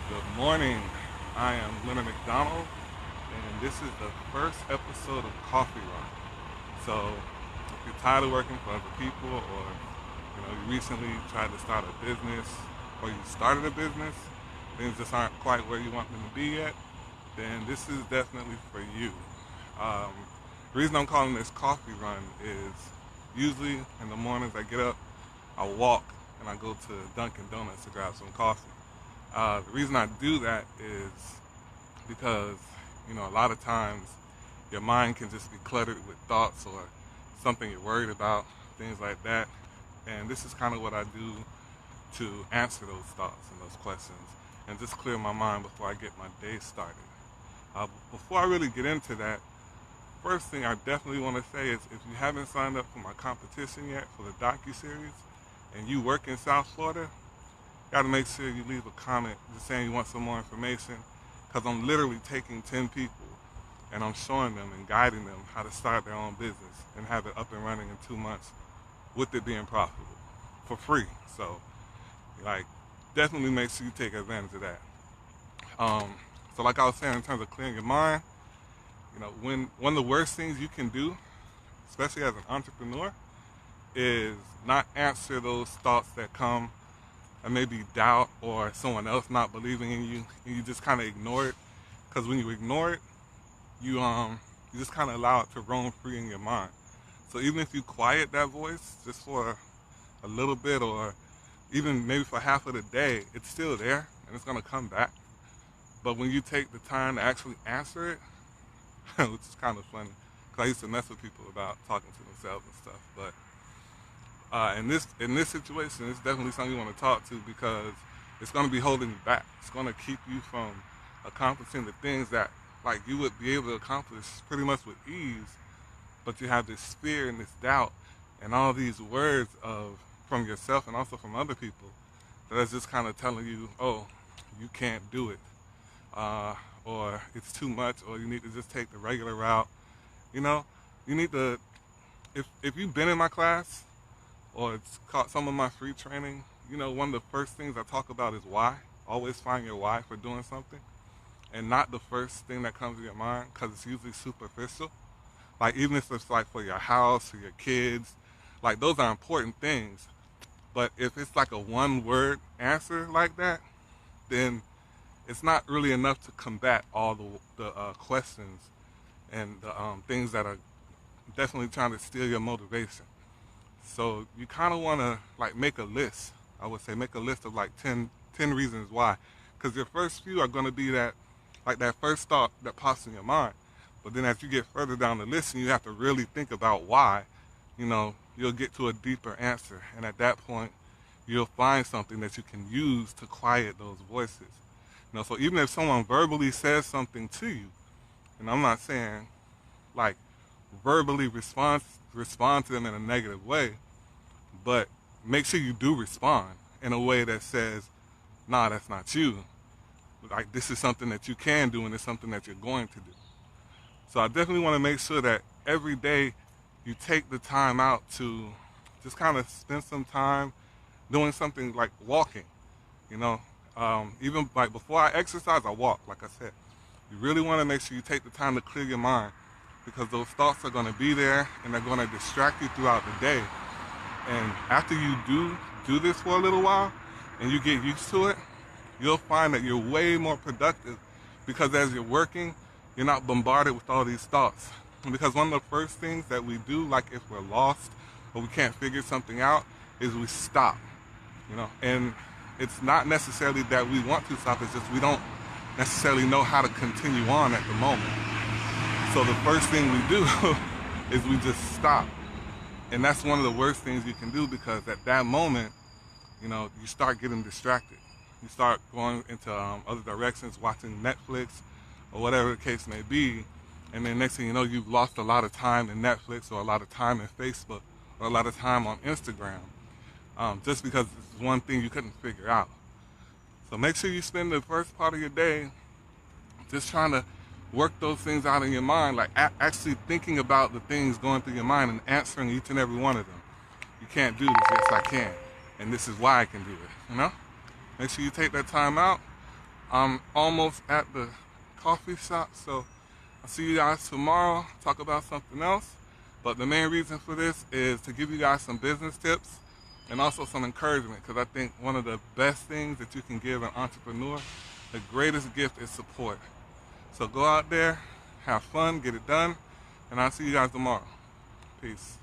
Good morning. I am Leonard McDonald, and this is the first episode of Coffee Run. So, if you're tired of working for other people, or you recently tried to start a business, or you started a business, things just aren't quite where you want them to be yet, then this is definitely for you. Um, the reason I'm calling this Coffee Run is usually in the mornings I get up, I walk, and I go to Dunkin' Donuts to grab some coffee. The reason I do that is because, a lot of times your mind can just be cluttered with thoughts or something you're worried about, things like that. And this is kind of what I do to answer those thoughts and those questions and just clear my mind before I get my day started. Before I really get into that, first thing I definitely want to say is if you haven't signed up for my competition yet for the docu-series and you work in South Florida, got to make sure you leave a comment just saying you want some more information, because I'm literally taking 10 people and I'm showing them and guiding them how to start their own business and have it up and running in 2 months with it being profitable for free. So, definitely make sure you take advantage of that. So like I was saying, in terms of clearing your mind, when one of the worst things you can do, especially as an entrepreneur, is not answer those thoughts that come and maybe doubt or someone else not believing in you, and you just kind of ignore it. Because when you ignore it, you just kind of allow it to roam free in your mind. So even if you quiet that voice just for a little bit, or even maybe for half of the day, it's still there and it's gonna come back. But when you take the time to actually answer it, which is kind of funny, because I used to mess with people about talking to themselves and stuff, but in this situation, it's definitely something you want to talk to, because it's going to be holding you back. It's going to keep you from accomplishing the things that you would be able to accomplish pretty much with ease. But you have this fear and this doubt and all these words from yourself and also from other people that is just kind of telling you, oh, you can't do it, or it's too much, or you need to just take the regular route. You need to, if you've been in my class or it's caught some of my free training, one of the first things I talk about is why. Always find your why for doing something, and not the first thing that comes to your mind, because it's usually superficial. Even if it's for your house or your kids, those are important things. But if it's a one word answer like that, then it's not really enough to combat all the questions and the things that are definitely trying to steal your motivation. So you kind of want to make a list. I would say make a list of 10 reasons why, because your first few are going to be that first thought that pops in your mind. But then as you get further down the list and you have to really think about why, you'll get to a deeper answer, and at that point you'll find something that you can use to quiet those voices. So even if someone verbally says something to you, and I'm not saying like verbally respond to them in a negative way, but make sure you do respond in a way that says, nah, that's not you. This is something that you can do, and it's something that you're going to do. So I definitely want to make sure that every day you take the time out to just kind of spend some time doing something like walking. Even before I exercise, I walk. Like I said, you really want to make sure you take the time to clear your mind, because those thoughts are going to be there and they're going to distract you throughout the day. And after you do this for a little while and you get used to it, you'll find that you're way more productive, because as you're working, you're not bombarded with all these thoughts. Because one of the first things that we do, if we're lost or we can't figure something out, is we stop. And it's not necessarily that we want to stop, it's just we don't necessarily know how to continue on at the moment. So the first thing we do is we just stop. And that's one of the worst things you can do, because at that moment, you start getting distracted. You start going into other directions, watching Netflix or whatever the case may be. And then next thing you know, you've lost a lot of time in Netflix, or a lot of time in Facebook, or a lot of time on Instagram, just because it's one thing you couldn't figure out. So make sure you spend the first part of your day just trying to work those things out in your mind, actually thinking about the things going through your mind and answering each and every one of them. You can't do this, yes I can, and this is why I can do it. Make sure you take that time out, I'm almost at the coffee shop, so I'll see you guys tomorrow, talk about something else. But the main reason for this is to give you guys some business tips and also some encouragement, because I think one of the best things that you can give an entrepreneur, the greatest gift is support. So go out there, have fun, get it done, and I'll see you guys tomorrow. Peace.